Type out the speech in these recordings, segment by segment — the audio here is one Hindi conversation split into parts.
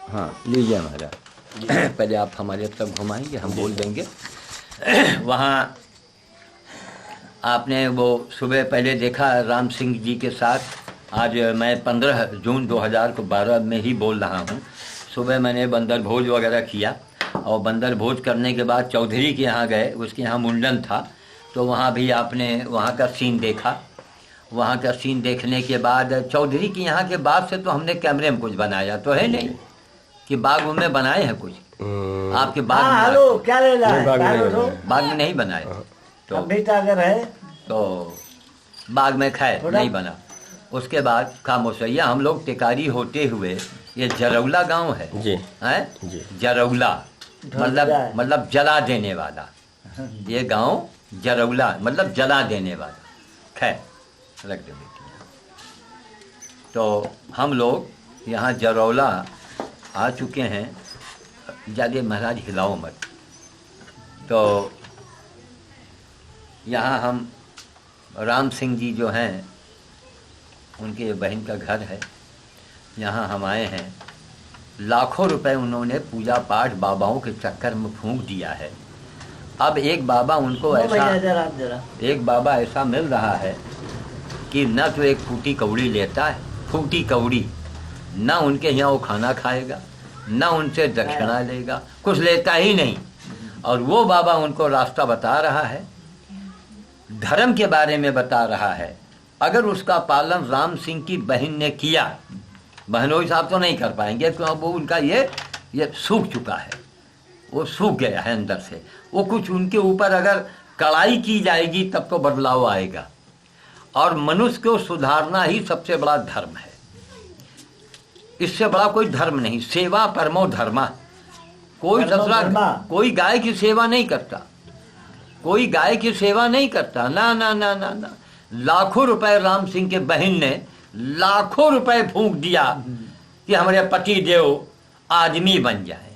हाँ लीजिए महाराज। पहले आप हमारे तरफ घुमाएंगे, हम बोल देंगे। वहाँ आपने वो सुबह पहले देखा राम सिंह जी के साथ। आज मैं 15 जून 2012 में ही बोल रहा हूँ। सुबह मैंने बंदर भोज वगैरह किया और बंदर भोज करने के बाद चौधरी के यहाँ गए, उसके यहाँ मुंडन था, तो वहाँ भी आपने वहाँ का सीन देखा। वहाँ का सीन देखने के बाद चौधरी के यहाँ के बाद से तो हमने कैमरे में कुछ बनाया तो है नहीं कि बाग में बनाए हैं कुछ। आपके बाग में हेलो क्या ले रहा है? बाग में नहीं बनाए तो अगर है तो बाग में खैर नहीं बना। उसके बाद खामोशैया हम लोग टिकारी होते हुए ये जरौला गांव है जी, हैं जी। जरौला मतलब जला देने वाला। ये गांव जरौला मतलब जला देने वाला। खैर रख दे बेटी। तो हम लोग यहाँ जरौला आ चुके हैं। ज़्यादा महाराज हिलाओ मत। तो यहाँ हम राम सिंह जी जो हैं उनके बहन का घर है, यहाँ हम आए हैं। लाखों रुपए उन्होंने पूजा पाठ बाबाओं के चक्कर में फूंक दिया है। अब एक बाबा ऐसा मिल रहा है कि न तो एक फूटी कौड़ी लेता है, फूटी कौड़ी, न उनके यहाँ वो खाना खाएगा, न उनसे दक्षिणा लेगा, कुछ लेता ही नहीं। और वो बाबा उनको रास्ता बता रहा है, धर्म के बारे में बता रहा है। अगर उसका पालन राम सिंह की बहन ने किया, बहनों साहब तो नहीं कर पाएंगे क्योंकि वो उनका ये सूख चुका है, वो सूख गया है अंदर से। वो कुछ उनके ऊपर अगर कड़ाई की जाएगी तब तो बदलाव आएगा। और मनुष्य को सुधारना ही सबसे बड़ा धर्म है, इससे बड़ा कोई धर्म नहीं। सेवा परमो धर्मा। कोई दूसरा कोई गाय की सेवा नहीं करता, कोई गाय की सेवा नहीं करता, ना ना ना ना ना। लाखों रुपए राम सिंह के बहन ने लाखों रुपए फूंक दिया कि हमारे पति देव आदमी बन जाए,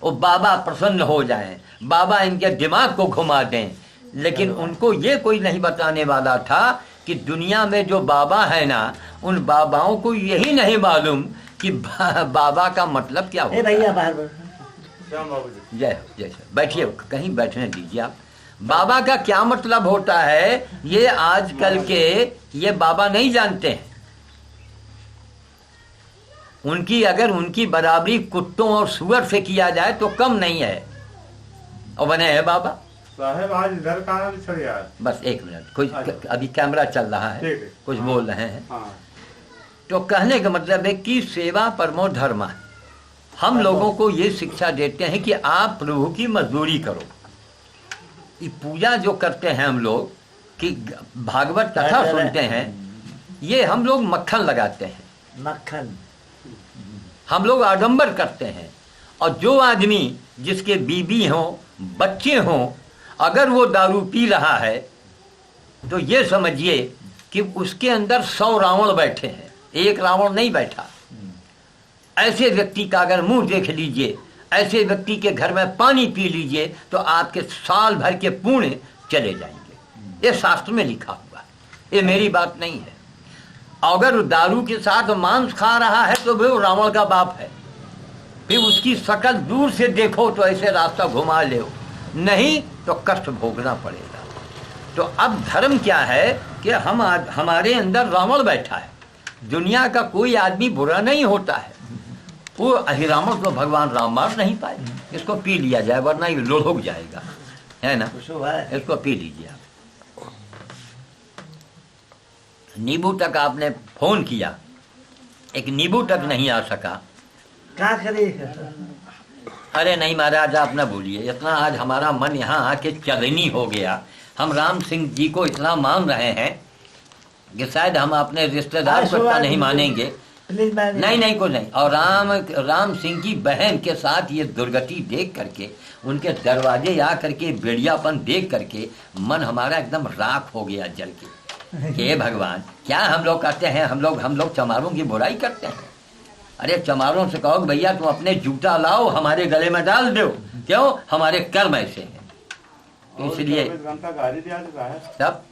वो बाबा प्रसन्न हो जाएं, बाबा इनके दिमाग को घुमा दें। लेकिन उनको ये कोई नहीं बताने वाला था कि दुनिया में जो बाबा है ना, उन बाबाओं को यही नहीं मालूम कि बाबा का मतलब क्या होता है। जय जय बैठिए, कहीं बैठने दीजिए आप। बाबा का क्या मतलब होता है ये आजकल के ये बाबा नहीं जानते हैं। उनकी बराबरी कुत्तों और सुअर से किया जाए तो कम नहीं है, और बने हैं बाबा साहब। आज इधर कहाँ भी छड़ यार। बस एक मिनट, कुछ अभी कैमरा चल रहा है, कुछ बोल रहे हैं। तो कहने का मतलब है कि सेवा परमो धर्मा। हम लोगों को ये शिक्षा देते हैं कि आप प्रभु की मजदूरी करो। ये पूजा जो करते हैं हम लोग कि भागवत कथा सुनते हैं, ये हम लोग मक्खन लगाते हैं, मक्खन हम लोग आडंबर करते हैं। और जो आदमी जिसके बीबी हो, बच्चे हों, अगर वो दारू पी रहा है तो ये समझिए कि उसके अंदर 100 रावण बैठे हैं, एक रावण नहीं बैठा। ऐसे व्यक्ति का अगर मुंह देख लीजिए, ऐसे व्यक्ति के घर में पानी पी लीजिए तो आपके साल भर के पुण्य चले जाएंगे। ये शास्त्र में लिखा हुआ है, ये मेरी बात नहीं है। अगर दारू के साथ मांस खा रहा है तो वो रावण का बाप है। फिर उसकी शक्ल दूर से देखो तो ऐसे रास्ता घुमा ले, नहीं तो कष्ट भोगना पड़ेगा। तो अब धर्म क्या है कि हमारे अंदर रावण बैठा है। दुनिया का कोई आदमी बुरा नहीं होता है। वो अहिरावण तो भगवान राम मार नहीं पाए। इसको पी लिया जाए वरना ये लोढ़ जाएगा, है ना। इसको पी लीजिए आप। नींबू तक आपने फोन किया, एक नींबू तक नहीं आ सका। क्या करे? अरे नहीं महाराज आप ना बोलिए, इतना आज हमारा मन यहाँ आके चलनी हो गया। हम राम सिंह जी को इतना मान रहे हैं कि शायद हम अपने रिश्तेदार को इतना नहीं मानेंगे। नहीं कुछ नहीं। और राम सिंह की बहन के साथ ये दुर्गति देख करके, उनके दरवाजे आ करके बेड़ियापन देख करके मन हमारा एकदम राख हो गया जल के। हे भगवान, क्या हम लोग करते हैं? हम लोग चमारों की बुराई करते हैं। अरे चमारों से कहो भैया तुम अपने जूता लाओ हमारे गले में डाल दो, क्यों? हमारे कर्म ऐसे हैं। इसलिए तब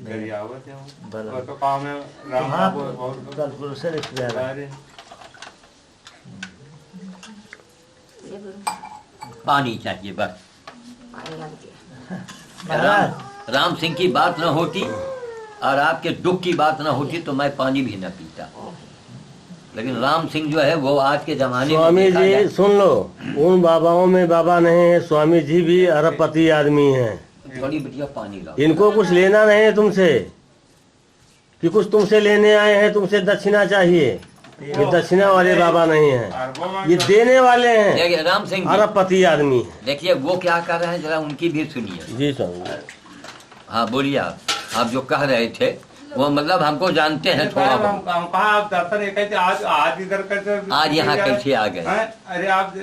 गरियावत है भला। वो तो काम है राम हाँ बाबू बहुत कल पुरुष से रिश्तेदार है। अरे पानी चाहिए बस। महाराज राम सिंह की बात न होती और आपके दुख की बात न होती तो मैं पानी भी न पीता, लेकिन राम सिंह जो है वो आज के जमाने में स्वामी देखा जी जाए- सुन लो, उन बाबाओं में बाबा नहीं है, स्वामी जी भी अरबपति आदमी हैं। थोड़ी बढ़िया पानी लाओ। इनको कुछ लेना नहीं है तुमसे कि कुछ तुमसे लेने आए हैं, तुमसे दक्षिणा चाहिए। ये दक्षिणा वाले बाबा नहीं हैं, अरबों में ये देने वाले हैं, देखिए राम सिंह जी, अरबपति आदमी हैं। देखिए वो क्या कर रहे हैं जरा उनकी भी सुनिए। जी स्वामी। हाँ बोलिए आप जो कह रहे थे वो मतलब हमको जानते हैं थोड़ा बहुत। कहा आप दर्शन एक कैसे आज इधर कैसे आज यहाँ कैसे आ गए? हैं? अरे आप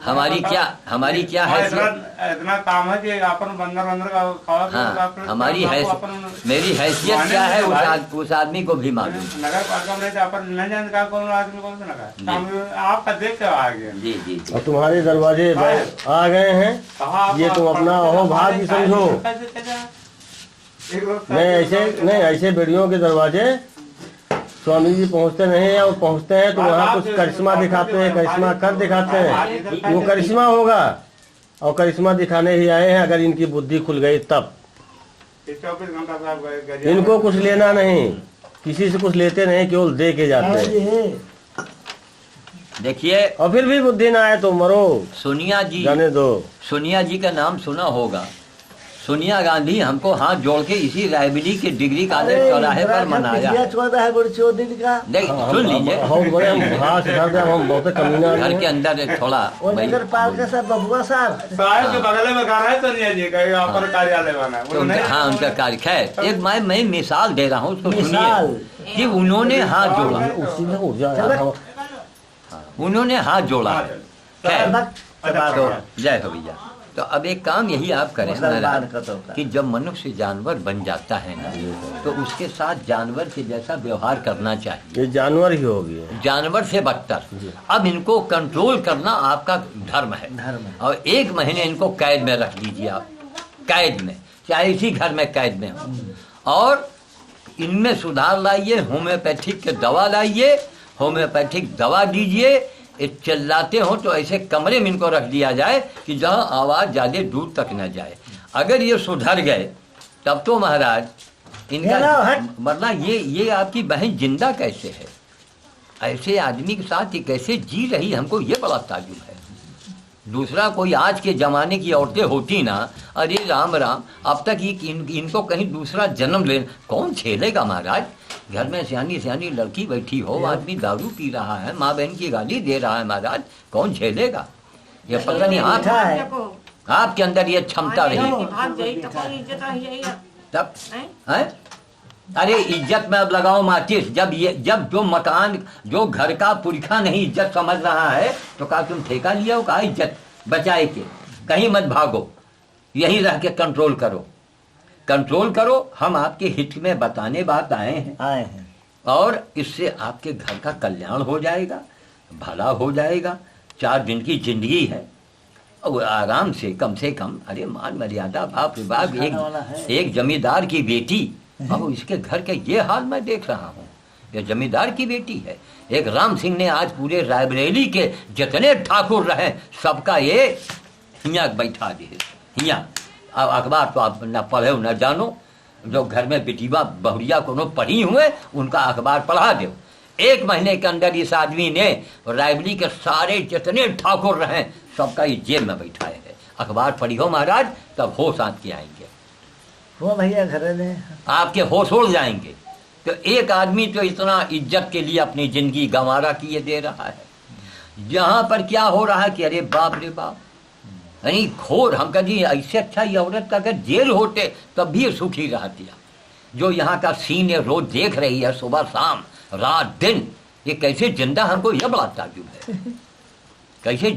हमारी क्या हैसियत? इतना काम है कि अपन बंदर बंदर का खावा हाँ हमारी हैसियत, मेरी हैसियत क्या है उस आदमी को भी मालूम। नगर पालिका में रहते अपन न जान का कौन आदमी कौन सा नगर आपका देख के आ गया। जी जी जी। और तुम्हारे दरवाजे आ गए हैं, कहा ये तुम अपना अहोभाग्य समझो। नहीं ऐसे बेड़ियों के दरवाजे स्वामी जी पहुंचते नहीं है, और पहुंचते हैं तो वहाँ कुछ करिश्मा दिखाते हैं, करिश्मा कर दिखाते हैं। वो करिश्मा होगा और करिश्मा दिखाने ही आए हैं। अगर इनकी बुद्धि खुल गई तब। 24 घंटा साहब गए इनको कुछ लेना नहीं, किसी से कुछ लेते नहीं, केवल दे के जाते हाँ जी हैं। है। देखिए और फिर भी बुद्धि ना आए तो मरो, सोनिया जी, जाने दो। सोनिया जी का नाम सुना होगा। सोनिया गांधी हमको हाथ जोड़ के इसी रायबरेली के डिग्री कॉलेज चौराहे पर मनाया। 14 गुड़ 14 दिन का देख सुन लीजिए, बहुत बड़े हम घास घर दे, हम बहुत कमीना आदमी घर हैं। के अंदर एक थोड़ा और भाई, नगर पालिका साहब बबुआ साहब साहब के बगल में घर है सोनिया जी का, यहाँ पर कार्यालय बना है। तो हाँ उनका कार्य। खैर एक मैं मिसाल दे रहा हूँ उसको मिसाल। सुनिए कि उन्होंने हाथ जोड़ा, उसी में ऊर्जा चलो। उन्होंने हाथ जोड़ा है। खैर चबा तो दो। जय हो भैया। तो अब एक काम यही आप करें मुसलमान महाराज, का तो का। कि जब मनुष्य जानवर बन जाता है ना तो उसके साथ जानवर के जैसा व्यवहार करना चाहिए, ये जानवर ही होगी। जानवर से बदतर। अब इनको कंट्रोल करना आपका धर्म है, धर्म है। और 1 महीने इनको कैद में रख लीजिए आप, कैद में, चाहे इसी घर में कैद में हो, और इनमें सुधार लाइए, होम्योपैथिक के दवा लाइए, होम्योपैथिक दवा दीजिए। ये चिल्लाते हो तो ऐसे कमरे में इनको रख दिया जाए कि जहाँ आवाज़ ज़्यादा दूर तक न जाए। अगर ये सुधर गए तब तो महाराज हेलो, इनका हट। वरना ये आपकी बहन जिंदा कैसे है? ऐसे आदमी के साथ ये कैसे जी रही, हमको ये बड़ा ताजुब है। दूसरा कोई आज के ज़माने की औरतें होती ना, अरे राम राम, अब तक इनको कहीं दूसरा जन्म ले, कौन झेलेगा महाराज? घर में सियानी लड़की बैठी हो, आदमी दारू पी रहा है, माँ बहन की गाली दे रहा है महाराज, कौन झेलेगा? ये पता नहीं मीठा है। आपके अंदर ये क्षमता रही भाग जाई तो कौन इज्जत रही है तब हैं? है? अरे इज्जत में अब लगाओ माचिस। जब जो मकान जो घर का पुरखा नहीं इज्जत समझ रहा है तो कहा तुम ठेका लिया हो, कहा इज्जत बचाए के, कहीं मत भागो, यहीं रह के कंट्रोल करो। हम आपके हित में बताने बात आए हैं, और इससे आपके घर का कल्याण हो जाएगा, भला हो जाएगा। 4 दिन की जिंदगी है, और आराम से कम, अरे मान मर्यादा, बाप रे बाप, एक जमींदार की बेटी, अब इसके घर के ये हाल मैं देख रहा हूँ। ये जमींदार की बेटी है। एक राम सिंह ने आज पूरे रायबरेली के जितने ठाकुर रहे सबका ये हियाँ बैठा दिए, हियाँ। अब अखबार तो आप न पढ़े न जानो, जो घर में बेटीबा बहुरिया को पढ़ी हुए उनका अखबार पढ़ा दो। 1 महीने के अंदर इस आदमी ने रायबरेली के सारे जितने ठाकुर रहे सबका ये जेब में बैठाए है। अखबार पढ़ी हो महाराज, तब होश आँच के आएंगे, वो भैया घर में आपके होश उड़ जाएंगे। तो एक आदमी तो इतना इज्जत के लिए अपनी जिंदगी गंवारा किए दे रहा है, यहाँ पर क्या हो रहा है कि अरे बाप रे बाप, यानी घोर। हम कभी ऐसे अच्छा ये औरत का अगर जेल होते तब भी सुखी रहती है। जो यहाँ का सीन है रोज देख रही है, सुबह शाम रात दिन, ये कैसे जिंदा, हमको यह बड़ा ताजुब है कैसे